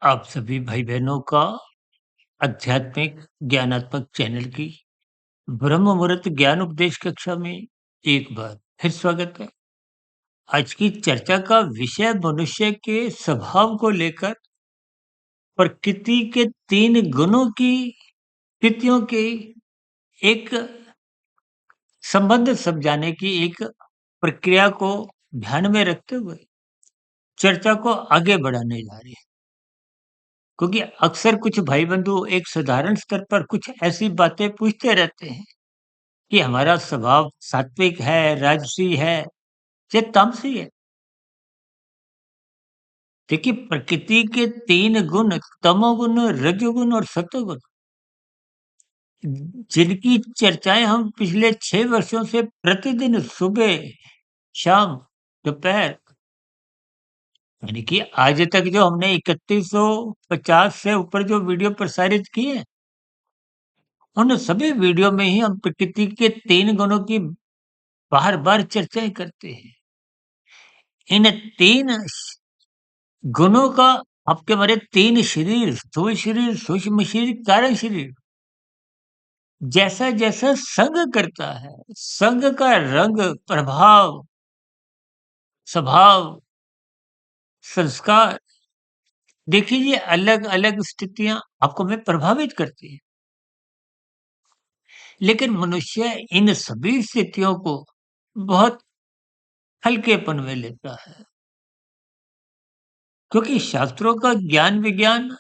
आप सभी भाई-बहनों का आध्यात्मिक ज्ञानात्मक चैनल की ब्रह्म मुहूर्त ज्ञान उपदेश कक्षा में एक बार फिर स्वागत है। आज की चर्चा का विषय मनुष्य के स्वभाव को लेकर प्रकृति के 3 गुणों की स्थितियों के एक संबंध समझाने की एक प्रक्रिया को ध्यान में रखते हुए चर्चा को आगे बढ़ाने जा रहे हैं। क्योंकि अक्सर कुछ भाई-बंधु एक साधारण स्तर पर कुछ ऐसी बातें पूछते रहते हैं कि हमारा स्वभाव सात्विक है, राजसी है या तामसी है। देखिए प्रकृति के 3 गुण तमोगुण, रजोगुण और सतोगुण जिनकी चर्चाएँ हम पिछले 6 वर्षों से प्रतिदिन सुबह, शाम, दोपहर यानी कि आज तक जो हमने 3150 से ऊपर जो वीडियो प्रसारित किए, उन सभी वीडियो में ही हम प्रकृति के 3 गुणों की बार-बार चर्चाएँ करते हैं। इन 3 गुणों का आपके हमारे 3 शरीर, स्थूल शरीर, सूक्ष्म शरीर, कारण शरीर, जैसा-जैसा संग करता है, संग का रंग, प्रभाव, स्वभाव, संस्कार देखिए ये अलग-अलग स्थितियाँ आपको में प्रभावित करती हैं। लेकिन मनुष्य इन सभी स्थितियों को बहुत हल्केपन में लेता है, क्योंकि शास्त्रों का ज्ञान विज्ञान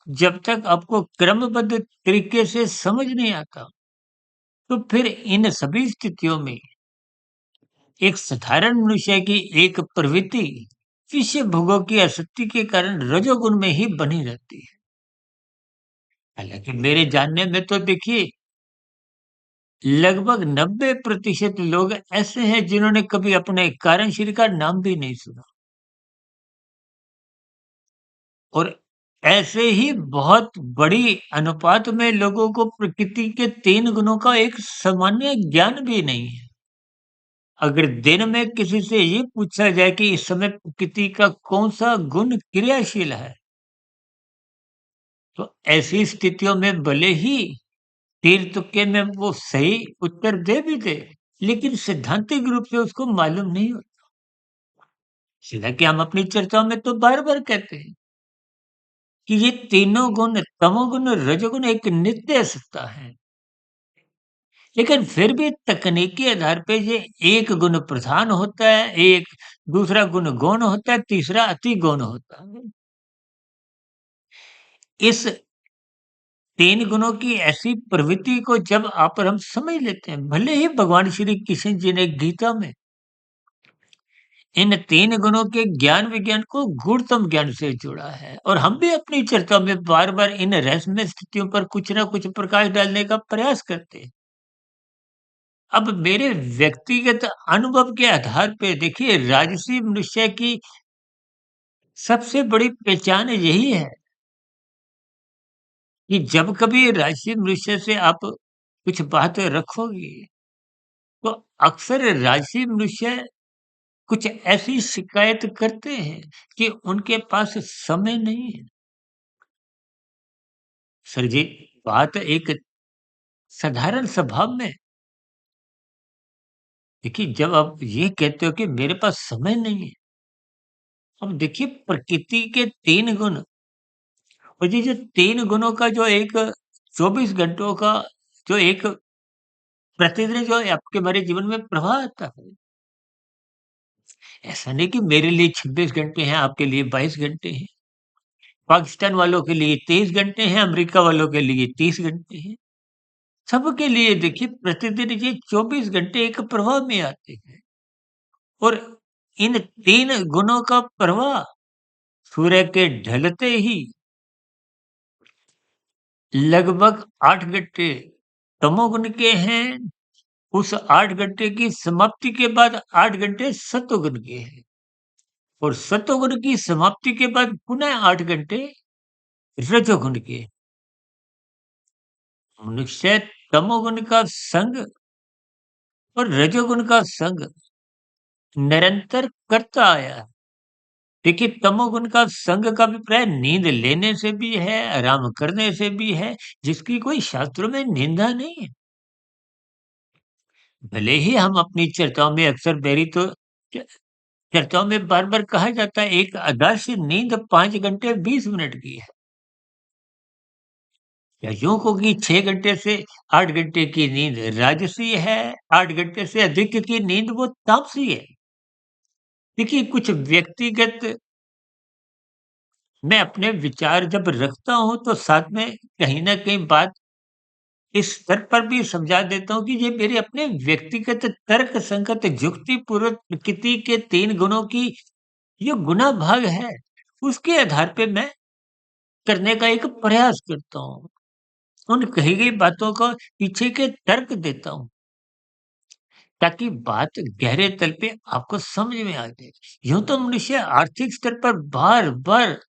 जब तक आपको क्रमबद्ध तरीके से समझ नहीं आता, तो फिर इन सभी स्थितियों में एक साधारण मनुष्य की एक प्रवृत्ति विषय भोगों की आसक्ति के कारण रजोगुण में ही बनी रहती है। हालांकि मेरे जानने में तो देखिए लगभग 90% लोग ऐसे हैं जिन्होंने कभी अपने कारण शरीर का नाम भी नहीं सुना और ऐसे ही बहुत बड़ी अनुपात में लोगों को प्रकृति के 3 गुणों का एक सामान्य ज्ञान भी नहीं है। अगर दिन में किसी से ये पूछा जाए कि इस समय प्रकृति का कौन-सा गुण क्रियाशील है, तो ऐसी स्थितियों में भले ही तीर-तुक्के में वो सही उत्तर दे भी दे, लेकिन सैद्धांतिक रूप से उसको मालूम नहीं होता। सीधा कि हम अपनी चर्चाओं में तो बार-बार कहते हैं कि ये तीनों गुण तमोगुण, रजोगुण एक नित्य सत्ता है। लेकिन फिर भी तकनीकी आधार पे ये एक गुण प्रधान होता है, एक दूसरा गुण गौण होता है, तीसरा अति गौण होता है। इस 3 गुणों की ऐसी प्रवृत्ति को जब आप और हम समझ लेते हैं, भले ही भगवान श्री कृष्ण जी ने गीता में इन 3 गुणों के ज्ञान विज्ञान को गूढ़तम ज्ञान से जोड़ा है और हम भी अपनी चर्चा में बार-बार इन रहस्यमय स्थितियों पर कुछ न कुछ प्रकाश डालने का प्रयास करते हैं। अब मेरे व्यक्तिगत अनुभव के आधार पे देखिए राजसी मनुष्य की सबसे बड़ी पहचान यही है कि जब कभी राजसी मनुष्य से आप कुछ बात रखोगे, तो अक्सर राजसी मनुष्य कुछ ऐसी शिकायत करते हैं कि उनके पास समय नहीं है। सर जी, बात एक साधारण स्वभाव में देखिए जब आप ये कहते हो कि मेरे पास समय नहीं है, अब देखिए प्रकृति के 3 गुण और ये जो 3 गुणों का जो एक 24 घंटों का जो एक प्रतिदिन जो आपके हमारे जीवन में प्रवाह आता है, ऐसा नहीं कि मेरे लिए 26 घंटे हैं, आपके लिए 22 घंटे हैं। पाकिस्तान वालों के लिए 23 घंटे हैं, अमेरिका वालों के लिए 30 घंटे हैं। सबके लिए देखिए प्रतिदिन ये 24 घंटे एक प्रवाह में आते हैं और इन 3 गुणों का प्रवाह सूर्य के ढलते ही लगभग 8 घंटे तमोगुण के हैं, उस 8 घंटे की समाप्ति के बाद 8 घंटे सत्वगुण के हैं और सत्वगुण की समाप्ति के बाद पुनः 8 घंटे रजोगुण के। मनुष्य तमोगुण का संग और रजोगुण का संग निरंतर करता आया है। देखिए, तमोगुण का संग का अभिप्राय नींद लेने से भी है, आराम करने से भी है, जिसकी कोई शास्त्रों में निंदा नहीं है। भले ही हम अपनी चर्चाओं में अक्सर मेरी तो च चर्चाओं में बार-बार कहा जाता है, एक आदर्श नींद 5 घंटे 20 मिनट की है। या यूँ कहो कि 6 घंटे से 8 घंटे की नींद राजसी है, 8 घंटे से अधिक की नींद वो तामसी है। देखिए, कुछ व्यक्तिगत मैं अपने विचार जब रखता हूँ, तो साथ में कहीं न कहीं बात इस स्तर पर भी समझा देता हूँ कि ये मेरे अपने व्यक्तिगत तर्क संगत युक्तिपूर्वक प्रकृति के 3 गुणों की जो गुना भाग है, उसके आधार पे मैं करने का एक प्रयास करता हूँ। उन कही गई बातों को पीछे के तर्क देता हूँ, ताकि बात गहरे तल पे आपको समझ में आ जाए। यूँ तो मनुष्य आर्थिक स्तर पर बार-बार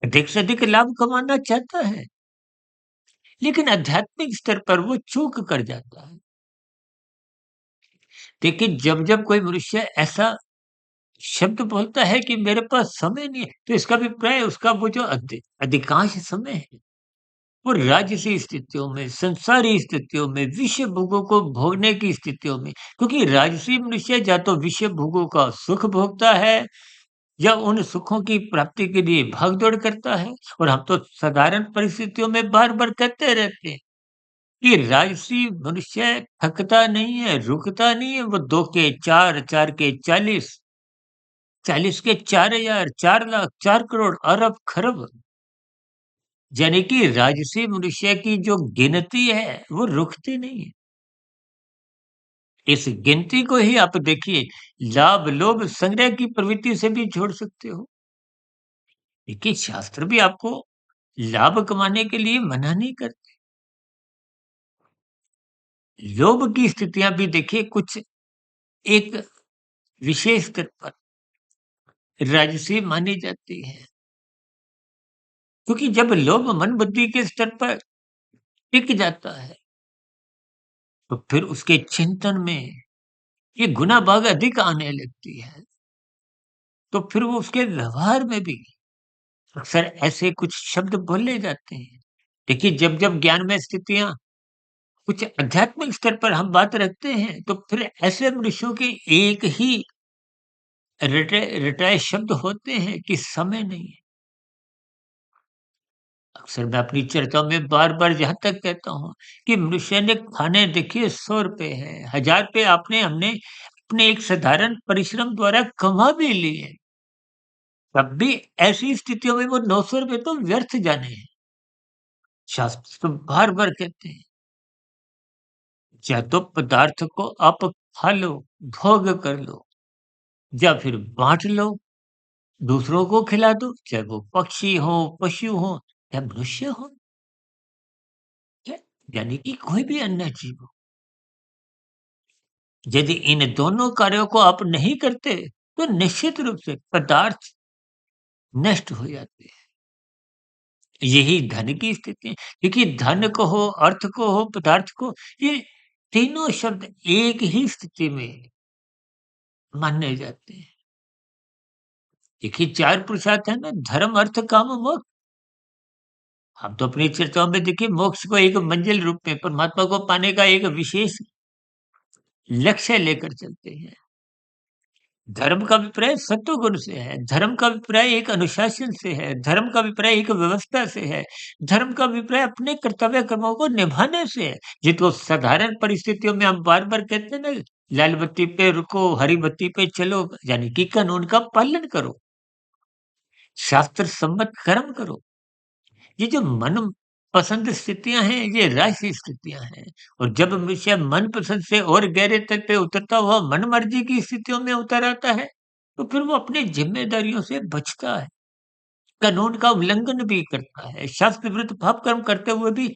अधिक से अधिक लाभ कमाना चाहता है, लेकिन आध्यात्मिक स्तर पर वो चूक कर जाता है। देखिए, जब-जब कोई मनुष्य ऐसा शब्द बोलता है कि मेरे पास समय नहीं है, तो इसका अभिप्राय उसका वो जो अधिकांश समय है, वो राजसी स्थितियों में, संसारी स्थितियों में, विषय भोगों को भोगने की स्थितियों में, क्योंकि राजसी मनुष्य या तो विषय भोगों का सुख भोगता है या उन सुखों की प्राप्ति के लिए भाग-दौड़ करता है। और हम तो साधारण परिस्थितियों में बार-बार कहते रहते हैं कि राजसी मनुष्य थकता नहीं है, रुकता नहीं है, वो 2 के 4, 4 के 40, 40 के 4,000, 4 लाख, 4 करोड़, अरब, खरब, यानी कि राजसी मनुष्य की जो गिनती है, वो रुकती नहीं है। इस गिनती को ही आप देखिए, लाभ, लोभ, संग्रह की प्रवृत्ति से भी जोड़ सकते हो। देखिए, शास्त्र भी आपको लाभ कमाने के लिए मना नहीं करते। लोभ की स्थितियाँ भी देखिए कुछ एक विशेष स्तर पर राजसी मानी जाती हैं। क्योंकि जब लोभ मन बुद्धि के स्तर पर टिक जाता है, तो फिर उसके चिंतन में ये गुना भाग अधिक आने लगती है। तो फिर वो उसके व्यवहार में भी अक्सर ऐसे कुछ शब्द बोले जाते हैं। देखिए, जब-जब ज्ञान में स्थितियाँ कुछ आध्यात्मिक स्तर पर हम बात रखते हैं, तो फिर ऐसे मनुष्यों के एक ही रटे रटाए शब्द होते हैं कि समय नहीं है। अक्सर मैं अपनी चर्चाओं में बार-बार यहाँ तक कहता हूँ कि मनुष्य ने खाने देखिए ₹100 है, ₹1000 आपने हमने अपने एक साधारण परिश्रम द्वारा कमा भी लिए। तब भी ऐसी स्थितियों में वो ₹900 तो व्यर्थ जाने हैं। शास्त्र तो बार-बार कहते हैं, या तो पदार्थ को आप खा लो, भोग कर लो, या फिर बाँट लो, दूसरों को खिला दो, चाहे वो पक्षी हो, पशु हो या मनुष्य हो, या यानी कि कोई भी अन्य जीव हो। यदि इन दोनों कार्यों को आप नहीं करते, तो निश्चित रूप से पदार्थ नष्ट हो जाते हैं। यही धन की स्थिति है। देखिए, धन को हो, अर्थ को हो, पदार्थ को, ये तीनों शब्द एक ही स्थिति में माने जाते हैं। देखिए, 4 पुरुषार्थ है ना, धर्म, अर्थ, काम, मोक्ष। हम तो अपनी चर्चाओं में देखिए मोक्ष को एक मंजिल रूप में, परमात्मा को पाने का एक विशेष लक्ष्य लेकर चलते हैं। धर्म का अभिप्राय सत्वगुण से है, धर्म का अभिप्राय एक अनुशासन से है, धर्म का अभिप्राय एक व्यवस्था से है, धर्म का अभिप्राय अपने कर्तव्य कर्मों को निभाने से है। ये तो साधारण परिस्थितियों में हम बार-बार कहते हैं ना, लाल बत्ती पे रुको, हरी बत्ती पे चलो, यानी कि कानून का पालन करो, शास्त्र सम्मत कर्म करो। ये जो मन पसंद स्थितियाँ हैं, ये राशि स्थितियाँ हैं। और जब मनुष्य मन पसंद से और गहरे तल पे उतरता हुआ मन मर्जी की स्थितियों में उतर आता है, तो फिर वो अपनी ज़िम्मेदारियों से बचता है, कानून का उल्लंघन भी करता है, शास्त्र विरुद्ध पाप कर्म करते हुए भी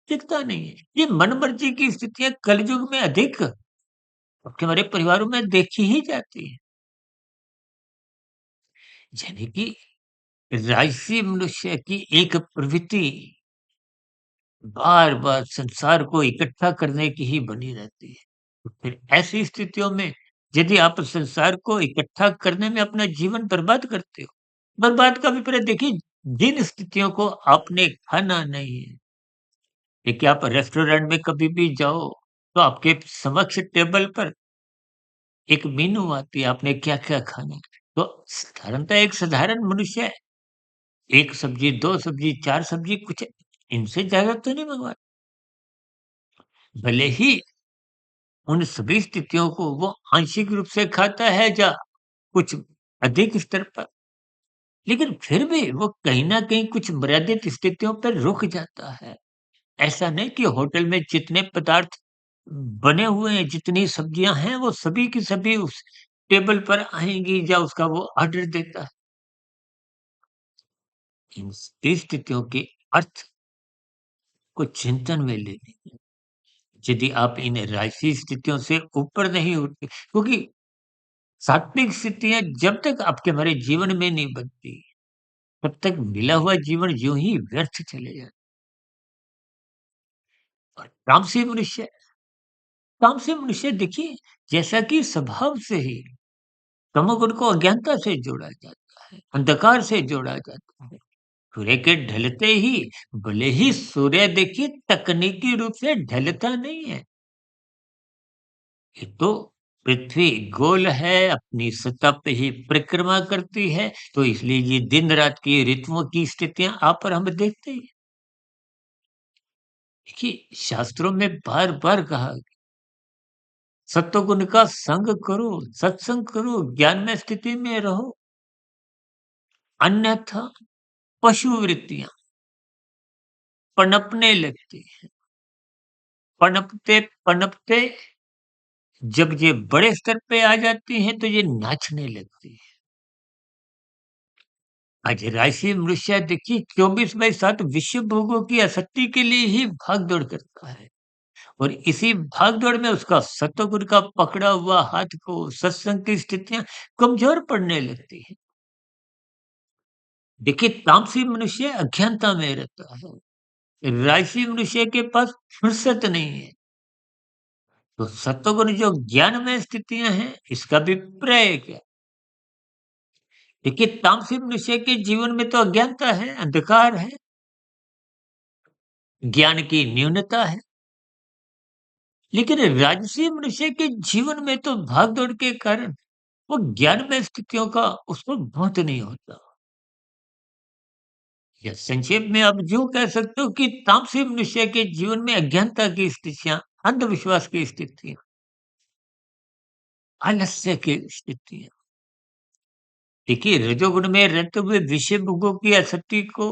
टिकता नहीं है। ये मन मर्जी की स्थितियाँ कलयुग में अधिक आपके हमारे परिवारों में देखी ही जाती हैं। यानी कि राजसी मनुष्य की एक प्रवृत्ति बार-बार संसार को इकट्ठा करने की ही बनी रहती है। तो फिर ऐसी स्थितियों में यदि आप संसार को इकट्ठा करने में अपना जीवन बर्बाद करते हो, बर्बाद का विपरीत देखिए, जिन स्थितियों को आपने खाना नहीं है, देखिए आप रेस्टोरेंट में कभी भी जाओ, तो आपके समक्ष टेबल पर एक मेनू आती है, आपने क्या-क्या खाना है। तो साधारणतः एक साधारण मनुष्य 1 सब्जी, 2 सब्जी, 4 सब्जी कुछ इनसे ज़्यादा तो नहीं मँगवाता। भले ही उन सभी स्थितियों को वो आंशिक रूप से खाता है या कुछ अधिक स्तर पर, लेकिन फिर भी वो कहीं न कहीं कुछ मर्यादित स्थितियों पर रुक जाता है। ऐसा नहीं कि होटल में जितने पदार्थ बने हुए हैं, जितनी सब्जियाँ हैं, वो सभी की सभी उस टेबल पर आएँगी या उसका वो ऑर्डर देता है। इन सभी स्थितियों के अर्थ को चिंतन में लेने यदि आप इन राजसी स्थितियों से ऊपर नहीं उठते, क्योंकि सात्विक स्थितियाँ जब तक आपके हमारे जीवन में नहीं बनती, तब तक मिला हुआ जीवन यूं ही व्यर्थ चले जाता है। और तामसी मनुष्य देखिए, जैसा कि स्वभाव से ही तमोगुण को अज्ञानता से जोड़ा जाता है, अंधकार से जोड़ा जाता है। सूर्य के ढलते ही, भले ही सूर्य देखिए तकनीकी रूप से ढलता नहीं है, ये तो पृथ्वी गोल है, अपनी सतह पे ही परिक्रमा करती है, तो इसलिए ये दिन रात की ऋतुओं की स्थितियां आप और हम देखते ही। देखिए शास्त्रों में बार बार कहा, सत्वगुण का संग करो, सत्संग करो, ज्ञान में स्थिति में रहो, अन्यथा पशु वृत्तियां पनपने लगती हैं। पनपते पनपते जब ये बड़े स्तर पे आ जाती हैं, तो ये नाचने लगती है। आज राशि मनुष्य देखिए 24/7 विश्व भोगों की आसक्ति के लिए ही भाग दौड़ करता है, और इसी भाग दौड़ में उसका सतोगुण का पकड़ा हुआ हाथ को सत्संग की स्थितियां कमजोर पड़ने लगती है। देखिए तामसी मनुष्य अज्ञानता में रहता है, राशि मनुष्य के पास फुर्सत नहीं है। तो सत्वगुण जो ज्ञान में स्थितियां हैं, इसका भी प्रय क्या। देखिए तामसी मनुष्य के जीवन में तो अज्ञानता है, अंधकार है, ज्ञान की न्यूनता है। लेकिन राजसी मनुष्य के जीवन में तो भाग-दौड़ के कारण वो ज्ञान में स्थितियों का उसको बहुत नहीं होता। या संक्षेप में आप यूँ कह सकते हो कि तामसी मनुष्य के जीवन में अज्ञानता की स्थितियाँ, अंधविश्वास की स्थितियाँ, आलस्य की स्थितियाँ। देखिए रजोगुण में रहते हुए विषय भोगों की आसक्ति को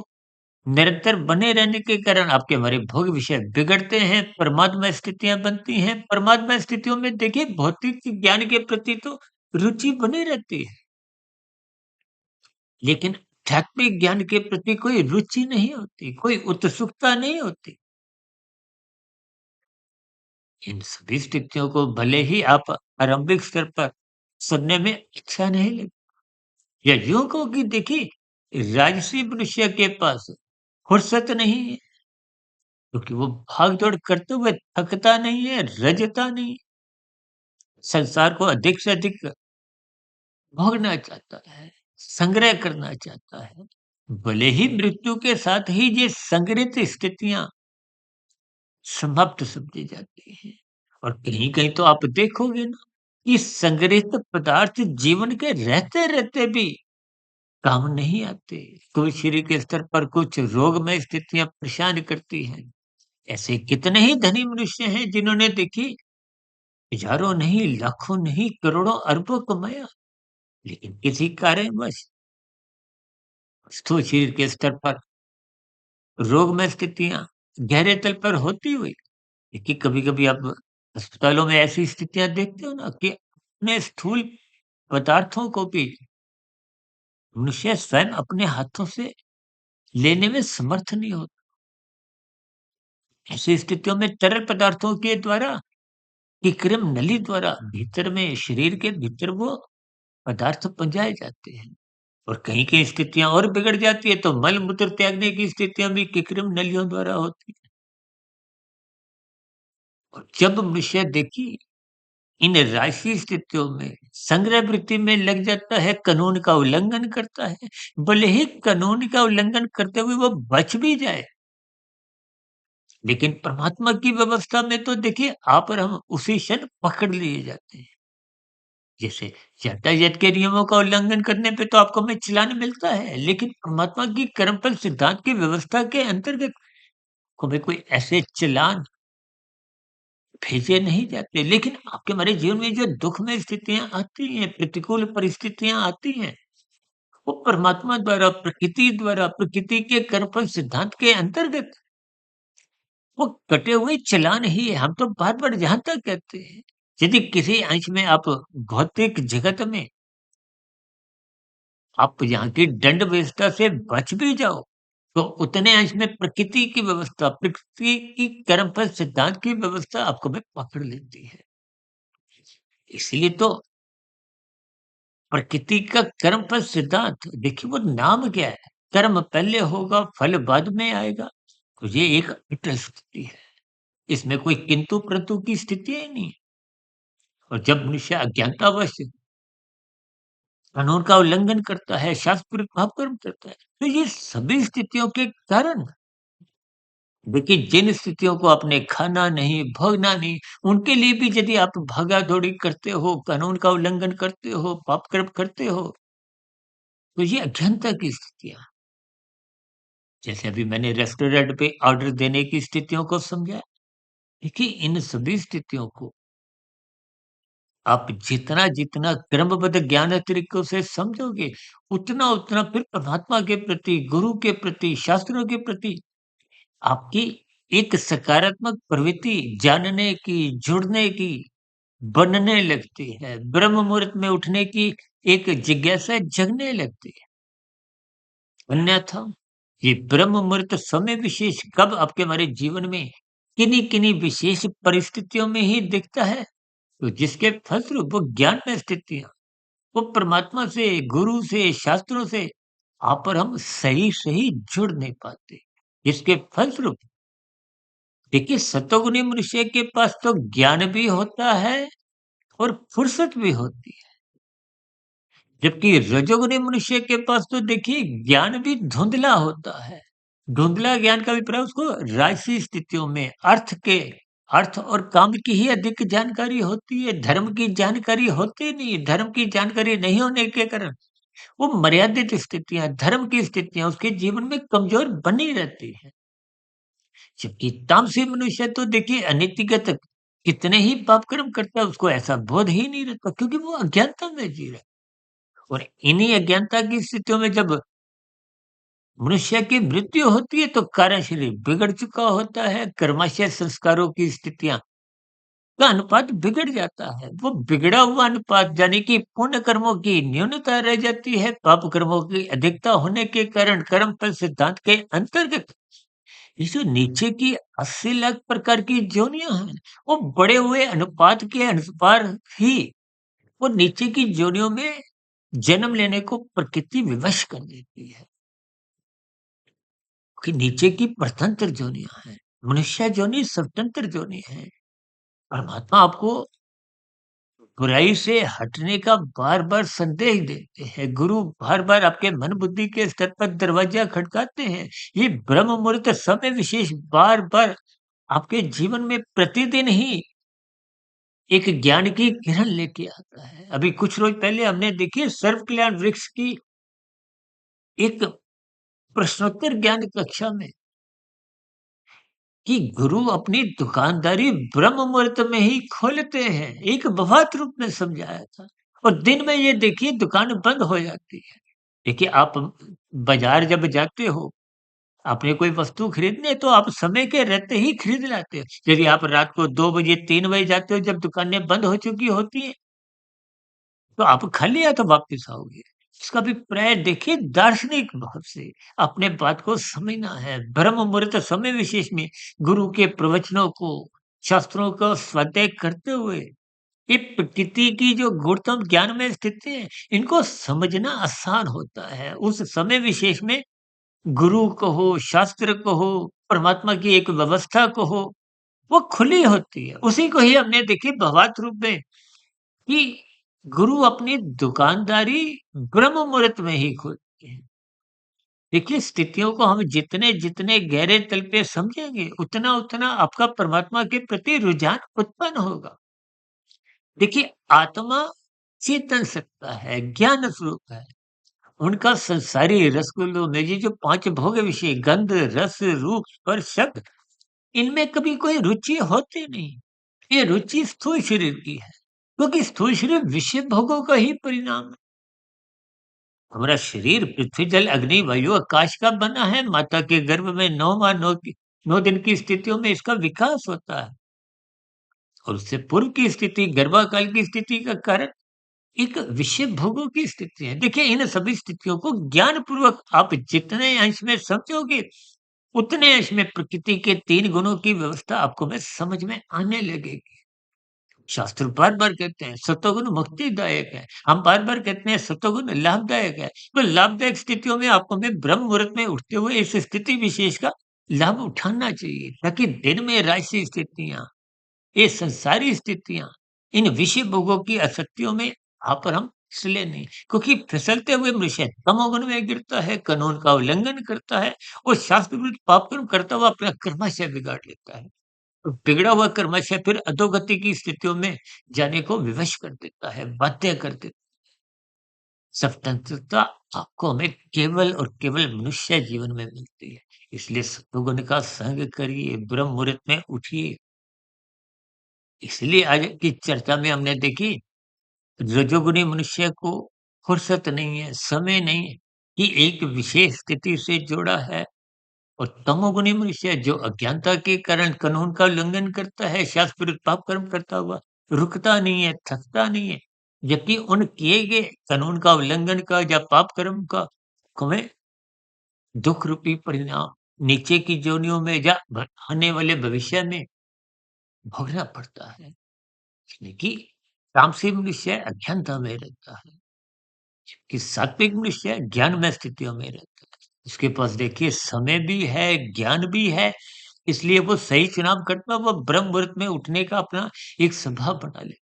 निरंतर बने रहने के कारण आपके हमारे भोग विषय बिगड़ते हैं, परमात्मा स्थितियाँ बनती हैं। परमात्मा स्थितियों में देखिए भौतिक ज्ञान के प्रति तो रुचि बनी रहती है, लेकिन आध्यात्मिक ज्ञान के प्रति कोई रुचि नहीं होती, कोई उत्सुकता नहीं होती। इन सभी स्थितियों को भले ही आप आरंभिक स्तर पर सुनने में अच्छा नहीं लगता, या यूँ कहो कि देखिए राजसी मनुष्य के पास फुर्सत नहीं है, क्योंकि वो भाग-दौड़ करते हुए थकता नहीं है, रजता नहीं, संसार को अधिक से अधिक भोगना चाहता है, संग्रह करना चाहता है। भले ही मृत्यु के साथ ही ये संग्रहित स्थितियाँ समाप्त समझी जाती हैं, और कहीं-कहीं तो आप देखोगे ना कि संग्रहित पदार्थ जीवन के रहते-रहते भी काम नहीं आते। कोई शरीर के स्तर पर कुछ रोगमय स्थितियाँ परेशान करती हैं। ऐसे कितने ही धनी मनुष्य हैं जिन्होंने देखिए हज़ारों नहीं, लाखों नहीं, करोड़ों अरबों कमाया, लेकिन किसी कारणवश स्थूल शरीर के स्तर पर रोगमय स्थितियाँ गहरे तल पर होती हुई, देखिए कभी-कभी आप अस्पतालों में ऐसी स्थितियाँ देखते हो ना कि अपने स्थूल पदार्थों को भी मनुष्य स्वयं अपने हाथों से लेने में समर्थ नहीं होता। ऐसी स्थितियों में तरल पदार्थों के द्वारा, कृत्रिम नली द्वारा भीतर में शरीर के भीतर वो पदार्थ पहुँचाए जाते हैं। और कहीं-कहीं स्थितियाँ और बिगड़ जाती है, तो मल-मूत्र त्यागने की स्थितियाँ भी कृत्रिम नलियों द्वारा होती हैं। और जब मनुष्य देखिए इन राशि स्थितियों में संग्रह वृत्ति में लग जाता है, कानून का उल्लंघन करता है, भले ही कानून का उल्लंघन करते हुए वो बच भी जाए, लेकिन परमात्मा की व्यवस्था में तो देखिए आप और हम उसी क्षण पकड़ लिए जाते हैं। जैसे यातायात के नियमों का उल्लंघन करने पे तो आपको हमें चालान मिलता है, लेकिन परमात्मा की कर्मफल सिद्धांत की व्यवस्था के अंतर्गत हमें कोई ऐसे चालान भेजे नहीं जाते। लेकिन आपके हमारे जीवन में जो दुखमय स्थितियाँ आती हैं, प्रतिकूल परिस्थितियाँ आती हैं, वो परमात्मा द्वारा, प्रकृति के कर्मफल सिद्धांत के अंतर्गत वो कटे हुए चालान ही है। हम तो बार-बार यहाँ तक कहते हैं, यदि किसी अंश में आप भौतिक जगत में आप यहाँ की दंड व्यवस्था से बच भी जाओ, तो उतने अंश में प्रकृति की व्यवस्था, प्रकृति की कर्मफल सिद्धांत की व्यवस्था आपको में पकड़ लेती है। इसलिए तो प्रकृति का कर्मफल सिद्धांत देखिए वो नाम क्या है? कर्म पहले होगा, फल बाद में आएगा। तो ये एक अटल स्थिति है। इसमें कोई किंतु-परंतु की स्थिति ही नहीं है। और जब मनुष्य अज्ञानतावश कानून का उल्लंघन करता है, शास्त्र विरुद्ध पाप कर्म करता है, तो ये सभी स्थितियों के कारण देखिए जिन स्थितियों को आपने खाना नहीं, भोगना नहीं, उनके लिए भी यदि आप भागा-दौड़ी करते हो, कानून का उल्लंघन करते हो, पाप कर्म करते हो, तो ये अज्ञानता की स्थितियाँ। जैसे अभी मैंने रेस्टोरेंट पे ऑर्डर देने की स्थितियों को समझा। देखिए इन सभी स्थितियों को आप जितना-जितना क्रमबद्ध ज्ञान तरीकों से समझोगे, उतना-उतना फिर परमात्मा के प्रति, गुरु के प्रति, शास्त्रों के प्रति आपकी एक सकारात्मक प्रवृत्ति जानने की, जुड़ने की बनने लगती है। ब्रह्म मुहूर्त में उठने की एक जिज्ञासा जगने लगती है। अन्यथा ये ब्रह्म मुहूर्त समय विशेष कब आपके हमारे जीवन में किन्हीं-किन्हीं विशेष परिस्थितियों में ही दिखता है, तो जिसके फलस्वरूप वो ज्ञान में स्थितियाँ, वो परमात्मा से, गुरु से, शास्त्रों से आप और हम सही-सही जुड़ नहीं पाते। जिसके फलस्वरूप देखिए सतोगुणी मनुष्य के पास तो ज्ञान भी होता है और फुर्सत भी होती है। जबकि रजोगुणी मनुष्य के पास तो देखिए ज्ञान भी धुंधला होता है। धुंधला ज्ञान का अभिप्राय उसको राजसी स्थितियों में अर्थ और काम की ही अधिक जानकारी होती है, धर्म की जानकारी होती नहीं है। धर्म की जानकारी नहीं होने के कारण वो मर्यादित स्थितियाँ, धर्म की स्थितियाँ उसके जीवन में कमज़ोर बनी रहती हैं। जबकि तामसी मनुष्य तो देखिए अनीतिगत कितने ही पाप कर्म करता है, उसको ऐसा बोध ही नहीं रहता क्योंकि वो अज्ञानता में जी रहा है। और इन्हीं अज्ञानता की स्थितियों में जब मनुष्य की मृत्यु होती है तो कार्य शरीर बिगड़ चुका होता है, कर्माशय संस्कारों की स्थितियाँ का अनुपात बिगड़ जाता है। वो बिगड़ा हुआ अनुपात यानी कि पुण्य कर्मों की न्यूनता रह जाती है, पाप कर्मों की अधिकता होने के कारण कर्म फल सिद्धांत के अंतर्गत ये जो नीचे की 80 लाख प्रकार की योनियां हैं, वो बड़े हुए अनुपात के अनुसार ही वो नीचे की योनियों में जन्म लेने को प्रकृति विवश कर देती है कि नीचे की परतंत्र योनियां हैं, मनुष्य योनि स्वतंत्र योनि है। परमात्मा आपको बुराई से हटने का बार-बार संदेश देते हैं। गुरु बार-बार आपके मन बुद्धि के स्तर पर दरवाजा खटकाते हैं। ये ब्रह्म मुहूर्त समय विशेष बार-बार आपके जीवन में प्रतिदिन ही एक ज्ञान की किरण लेके आता है। अभी कुछ रोज पहले हमने देखिए सर्व कल्याण वृक्ष की एक प्रश्नोत्तर ज्ञान कक्षा में कि गुरु अपनी दुकानदारी ब्रह्म मुहूर्त में ही खोलते हैं। एक प्रभात रूप में समझाया था और दिन में ये देखिए दुकान बंद हो जाती है। देखिए आप बाजार जब जाते हो, आपने कोई वस्तु खरीदनी है तो आप समय के रहते ही खरीद लाते हो। यदि आप रात को 2 बजे 3 बजे जाते हो जब दुकानें बंद हो चुकी होती हैं, तो आप खाली हाथ वापस आओगे। इसका अभिप्राय देखिए दार्शनिक भाव से अपने बात को समझना है। ब्रह्म मुहूर्त समय विशेष में गुरु के प्रवचनों को, शास्त्रों का स्वाध्याय करते हुए ये प्रकृति की जो गुणतम ज्ञान में स्थिति है, इनको समझना आसान होता है। उस समय विशेष में गुरु कहो, शास्त्र कहो, परमात्मा की एक व्यवस्था कहो, वो खुली होती है। उसी को ही हमने देखिए भावार्थ रूप में कि गुरु अपनी दुकानदारी ब्रह्म मुहूर्त में ही खोलते हैं। देखिए, स्थितियों को हम जितने गहरे तल पे समझेंगे, उतना आपका परमात्मा के प्रति रुझान उत्पन्न होगा। देखिए, आत्मा चेतन सत्ता है, ज्ञान स्वरूप है। उनका संसारी रसगुल्लों में ये जो 5 भोग विषय गंध, रस, रूप, स्पर्श, शब्द, इनमें कभी कोई रुचि होती नहीं। ये रुचि स्थूल शरीर की है, क्योंकि स्थूल शरीर विषय भोगों का ही परिणाम है। हमारा शरीर पृथ्वी, जल, अग्नि, वायु, आकाश का बना है। माता के गर्भ में 9 माह 9 दिन की स्थितियों में इसका विकास होता है। और उससे पूर्व की स्थिति, गर्भाकाल की स्थिति का कारण एक विषय भोगों की स्थिति है। देखिए, इन सभी स्थितियों को ज्ञान पूर्वक आप जितने अंश में समझोगे, उतने अंश में प्रकृति के 3 गुणों की व्यवस्था आपको में समझ में आने लगेगी। शास्त्र बार-बार कहते हैं सतोगुण मुक्तिदायक है। हम बार-बार कहते हैं सतोगुण लाभदायक है। तो लाभदायक स्थितियों में आपको में ब्रह्म मुहूर्त में उठते हुए इस स्थिति विशेष का लाभ उठाना चाहिए, ताकि दिन में राशि स्थितियाँ, ये संसारी स्थितियाँ, इन विषय भोगों की आसक्तियों में आप और हम फिसले नहीं। क्योंकि फिसलते हुए मनुष्य तमोगुण में गिरता है, कानून का उल्लंघन करता है और शास्त्र विरुद्ध पाप कर्म करता हुआ अपना कर्माशय बिगाड़ लेता है। तो बिगड़ा हुआ कर्माशय फिर अधोगति की स्थितियों में जाने को विवश कर देता है, बाध्य कर देता है। स्वतंत्रता आपको हमें केवल और केवल मनुष्य जीवन में मिलती है। इसलिए सत्वगुण का संग करिए, ब्रह्म मुहूर्त में उठिए। इसलिए आज की चर्चा में हमने देखी, रजोगुनी मनुष्य को फुर्सत नहीं है, समय नहीं है कि एक विशेष स्थिति से जुड़ा है। और तमोगुनी मनुष्य जो अज्ञानता के कारण कानून का उल्लंघन करता है, शास्त्र विरुद्ध पाप कर्म करता हुआ रुकता नहीं है, थकता नहीं है। जबकि उन किए गए कानून का उल्लंघन का या पाप कर्म का हमें दुख रूपी परिणाम नीचे की योनियों में या आने वाले भविष्य में भोगना पड़ता है। इसलिए कि तामसी मनुष्य अज्ञानता में रहता है, कि सात्विक मनुष्य ज्ञानमय स्थितियों में रहता है। उसके पास देखिए समय भी है, ज्ञान भी है, इसलिए वो सही चुनाव करता है, वो ब्रह्म मुहूर्त में उठने का अपना एक स्वभाव बना ले।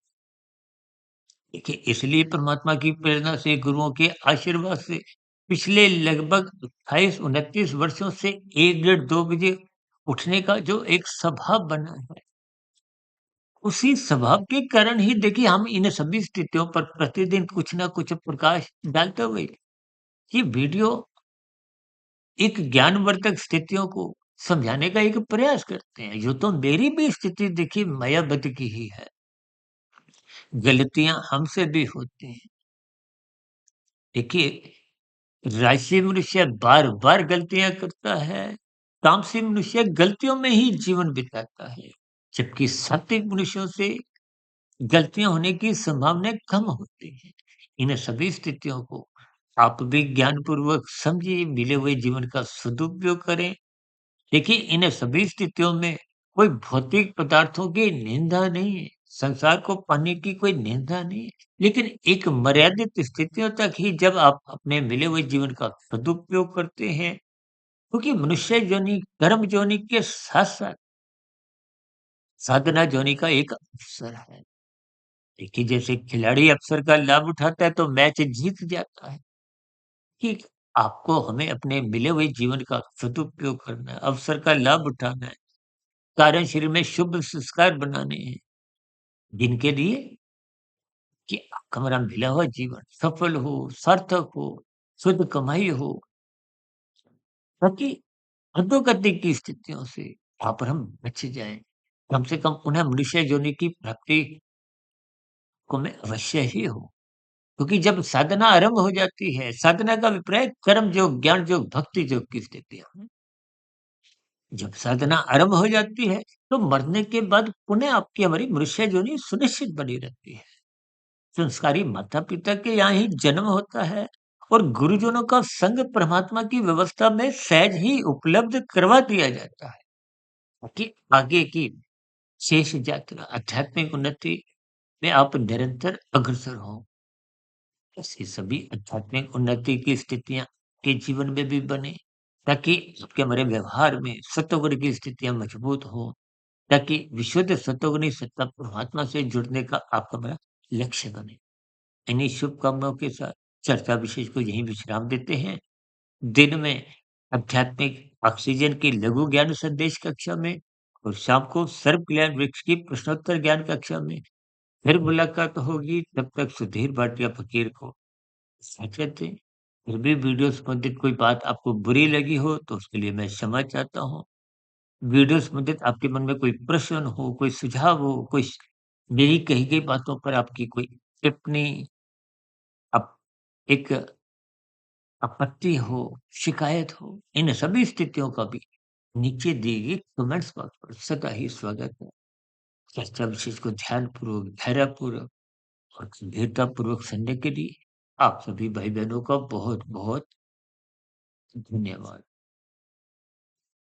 देखिए, इसलिए परमात्मा की प्रेरणा से, गुरुओं के आशीर्वाद से पिछले लगभग 28-29 वर्षों से 1 डेढ़ 2 बजे उठने का जो एक स्वभाव बना है, उसी स्वभाव के कारण ही देखिए हम इन सभी स्थितियों पर प्रतिदिन कुछ न कुछ प्रकाश डालते हुए ये वीडियो एक ज्ञानवर्धक स्थितियों को समझाने का एक प्रयास करते हैं। यूँ तो मेरी भी स्थिति देखिए मायावती की ही है। गलतियाँ हमसे भी होती हैं। देखिए, राजसी मनुष्य बार-बार गलतियाँ करता है, तामसी मनुष्य गलतियों में ही जीवन बिताता है। जबकि सात्विक मनुष्यों से गलतियाँ होने की संभावनाएँ कम होती हैं। इन सभी स्थितियों को आप भी ज्ञानपूर्वक समझिए, मिले हुए जीवन का सदुपयोग करें। देखिए, इन सभी स्थितियों में कोई भौतिक पदार्थों की निंदा नहीं है, संसार को पाने की कोई निंदा नहीं है, लेकिन एक मर्यादित स्थितियों तक ही जब आप अपने मिले हुए जीवन का सदुपयोग करते हैं, क्योंकि मनुष्य योनि, कर्म योनि के साथ-साथ साधना योनि का एक अवसर है। देखिए, जैसे खिलाड़ी अवसर का लाभ उठाता है तो मैच जीत जाता है। ठीक, आपको हमें अपने मिले हुए जीवन का सदुपयोग करना है, अवसर का लाभ उठाना है। कारण शरीर में शुभ संस्कार बनाने हैं, जिनके लिए कि हमारा मिला हुआ जीवन सफल हो, सार्थक हो, शुद्ध कमाई हो, ताकि अधोगति की स्थितियों से वहाँ पर हम बच जाएँ। कम से कम उन्हें मनुष्य योनि की प्राप्ति को में अवश्य ही हो। क्योंकि जब साधना आरंभ हो जाती है, साधना का अभिप्राय कर्म योग, ज्ञान योग, भक्ति योग की स्थितियाँ। जब साधना आरंभ हो जाती है, तो मरने के बाद पुनः आपकी हमारी मनुष्य योनि सुनिश्चित बनी रहती है। संस्कारी माता-पिता के यहाँ ही जन्म होता है और गुरुजनों का संग परमात्मा की व्यवस्था में सहज ही उपलब्ध करवा दिया जाता है, ताकि आगे की शेष यात्रा आध्यात्मिक उन्नति में आप निरंतर अग्रसर हों। ऐसी सभी आध्यात्मिक उन्नति की स्थितियाँ के जीवन में भी बने, ताकि आपके हमारे व्यवहार में सत्वगुण की स्थितियाँ मजबूत हों, ताकि विशुद्ध सत्वगुणी सत्ता परमात्मा से जुड़ने का आपका बड़ा लक्ष्य बने। इन्हीं शुभकामनाओं के साथ चर्चा विशेष को यहीं विश्राम देते हैं। दिन में आध्यात्मिक ऑक्सीजन की लघु ज्ञान संदेश कक्षा में और शाम को सर्व कल्याण वृक्ष की प्रश्नोत्तर ज्ञान कक्षा में फिर मुलाकात होगी। तब तक सुधीर भाटिया फकीर को इजाज़त दें। फिर भी वीडियो संबंधित कोई बात आपको बुरी लगी हो तो उसके लिए मैं क्षमा चाहता हूँ। वीडियो संबंधित आपके मन में कोई प्रश्न हो, कोई सुझाव हो, कोई मेरी कही गई बातों पर आपकी कोई टिप्पणी, आप एक आपत्ति हो, शिकायत हो, इन सभी स्थितियों का भी नीचे दिए गए कमेंट्स बॉक्स पर सदा ही स्वागत है। चर्चा विशेष को ध्यानपूर्वक, धैर्यपूर्वक और गंभीरतापूर्वक सुनने के लिए आप सभी भाई-बहनों का बहुत-बहुत धन्यवाद।